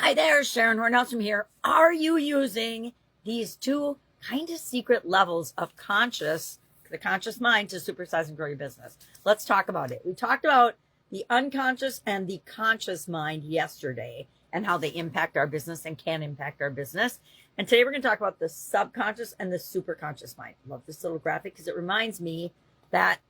Hi there, Sharon Horne-Ellstrom here. Are you using these two kind of secret levels of the conscious mind to supersize and grow your business? Let's talk about it. We talked about the unconscious and the conscious mind yesterday and how they impact our business and can impact our business. And today we're going to talk about the subconscious and the superconscious mind. I love this little graphic because it reminds me that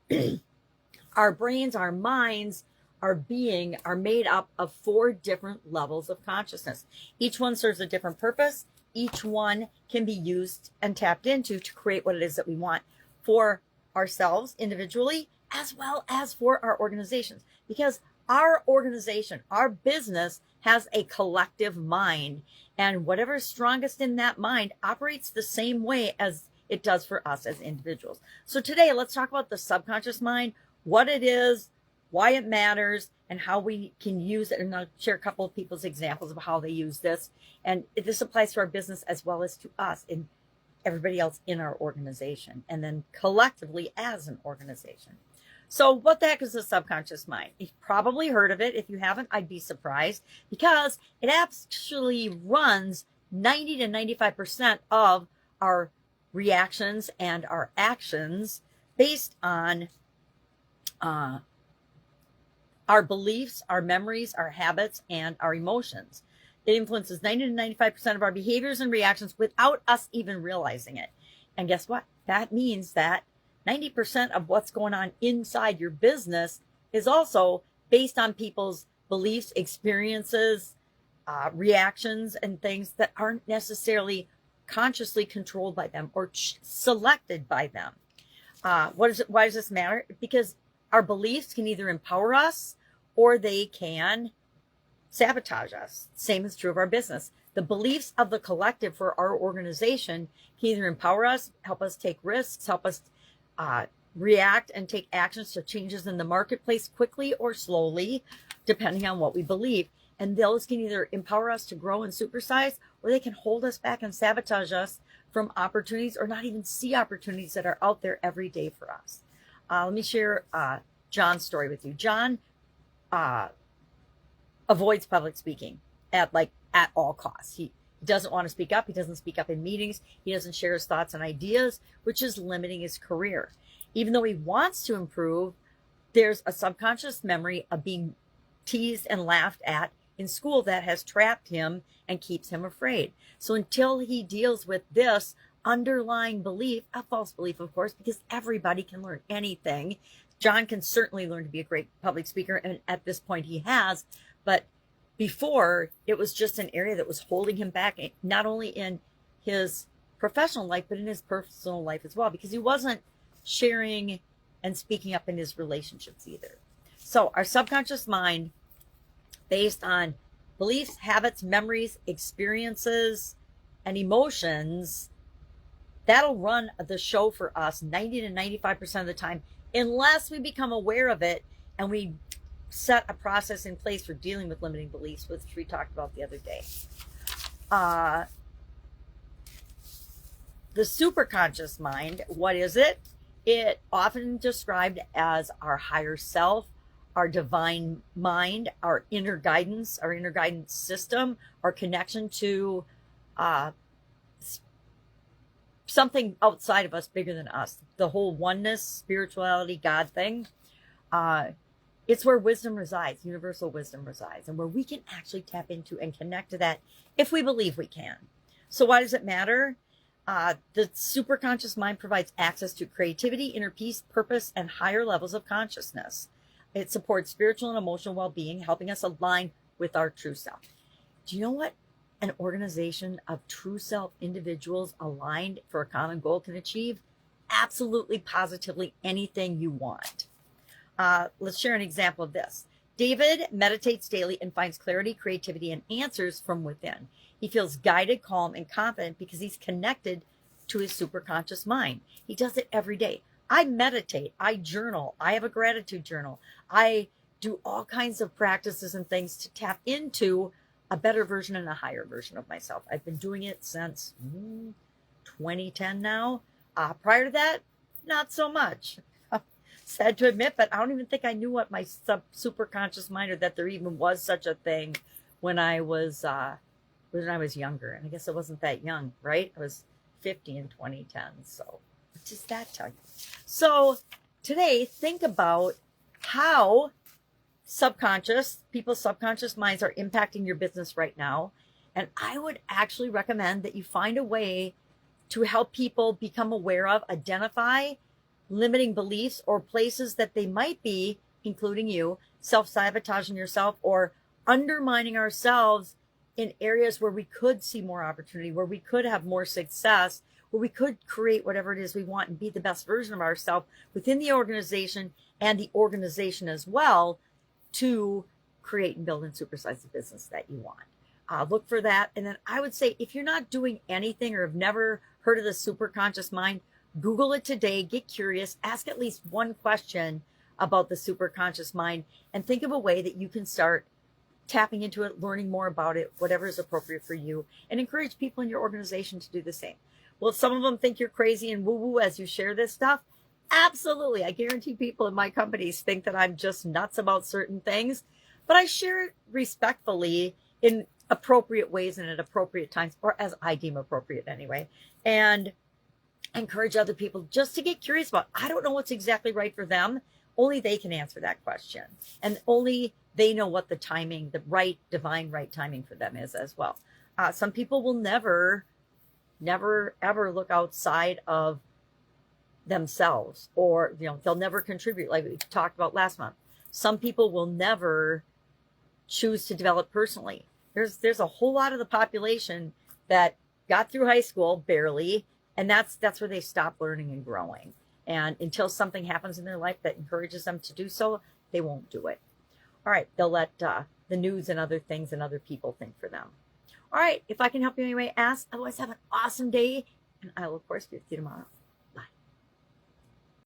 our brains, our minds, our being are made up of 4 different levels of consciousness. Each one serves a different purpose. Each one can be used and tapped into to create what it is that we want for ourselves individually, as well as for our organizations. Because our organization, our business has a collective mind, and whatever's strongest in that mind operates the same way as it does for us as individuals. So today, let's talk about the subconscious mind, what it is, why it matters, and how we can use it. And I'll share a couple of people's examples of how they use this. And this applies to our business as well as to us and everybody else in our organization, and then collectively as an organization. So what the heck is the subconscious mind? You've probably heard of it. If you haven't, I'd be surprised, because it actually runs 90 to 95% of our reactions and our actions based on our beliefs, our memories, our habits, and our emotions. It influences 90 to 95% of our behaviors and reactions without us even realizing it. And guess what? That means that 90% of what's going on inside your business is also based on people's beliefs, experiences, reactions, and things that aren't necessarily consciously controlled by them or selected by them. Why does this matter? Because our beliefs can either empower us or they can sabotage us. Same is true of our business. The beliefs of the collective for our organization can either empower us, help us take risks, help us react and take actions to changes in the marketplace quickly or slowly, depending on what we believe. And those can either empower us to grow and supersize, or they can hold us back and sabotage us from opportunities, or not even see opportunities that are out there every day for us. Let me share John's story with you. John avoids public speaking at all costs. He doesn't want to speak up. He doesn't speak up in meetings. He doesn't share his thoughts and ideas, which is limiting his career. Even though he wants to improve, there's a subconscious memory of being teased and laughed at in school that has trapped him and keeps him afraid. So until he deals with this underlying belief, a false belief, of course, because everybody can learn anything. John can certainly learn to be a great public speaker, and at this point he has, but before, it was just an area that was holding him back, not only in his professional life, but in his personal life as well, because he wasn't sharing and speaking up in his relationships either. So our subconscious mind, based on beliefs, habits, memories, experiences, and emotions, that'll run the show for us 90 to 95% of the time, unless we become aware of it and we set a process in place for dealing with limiting beliefs, which we talked about the other day. The superconscious mind, what is it? It often described as our higher self, our divine mind, our inner guidance system, our connection to something outside of us, bigger than us. The whole oneness, spirituality, God thing. It's where wisdom resides, universal wisdom resides, and where we can actually tap into and connect to that if we believe we can. So why does it matter? The superconscious mind provides access to creativity, inner peace, purpose, and higher levels of consciousness. It supports spiritual and emotional well-being, helping us align with our true self. Do you know what an organization of true self individuals aligned for a common goal can achieve? Absolutely, positively anything you want. Let's share an example of this. David meditates daily and finds clarity, creativity, and answers from within. He feels guided, calm, and confident because he's connected to his superconscious mind. He does it every day. I meditate, I journal, I have a gratitude journal. I do all kinds of practices and things to tap into a better version and a higher version of myself. I've been doing it since 2010 now. Prior to that, not so much. Sad to admit, but I don't even think I knew what my superconscious mind, or that there even was such a thing when I was when I was younger. And I guess I wasn't that young, right? I was 50 in 2010. So what does that tell you? So today, think about how people's subconscious minds are impacting your business right now. And I would actually recommend that you find a way to help people become aware of, identify limiting beliefs or places that they might be, including you, self-sabotaging yourself or undermining ourselves in areas where we could see more opportunity, where we could have more success, where we could create whatever it is we want and be the best version of ourselves within the organization and the organization as well, to create and build and supersize the business that you want. Look for that. And then I would say, if you're not doing anything or have never heard of the super conscious mind, Google it today, get curious, ask at least one question about the super conscious mind, and think of a way that you can start tapping into it, learning more about it, whatever is appropriate for you, and encourage people in your organization to do the same. Will some of them think you're crazy and woo-woo as you share this stuff? Absolutely. I guarantee people in my companies think that I'm just nuts about certain things, but I share it respectfully in appropriate ways and at appropriate times, or as I deem appropriate anyway, and encourage other people just to get curious about. I don't know what's exactly right for them. Only they can answer that question, and only they know what the timing, the right, divine right timing for them is as well. Some people will never, ever look outside of themselves, or they'll never contribute, like we talked about last month. Some people will never choose to develop personally. There's a whole lot of the population that got through high school barely, and that's where they stop learning and growing. And until something happens in their life that encourages them to do so, they won't do it. All right, they'll let the news and other things and other people think for them. All right, if I can help you anyway, ask. Otherwise, have an awesome day, and I will, of course, be with you tomorrow.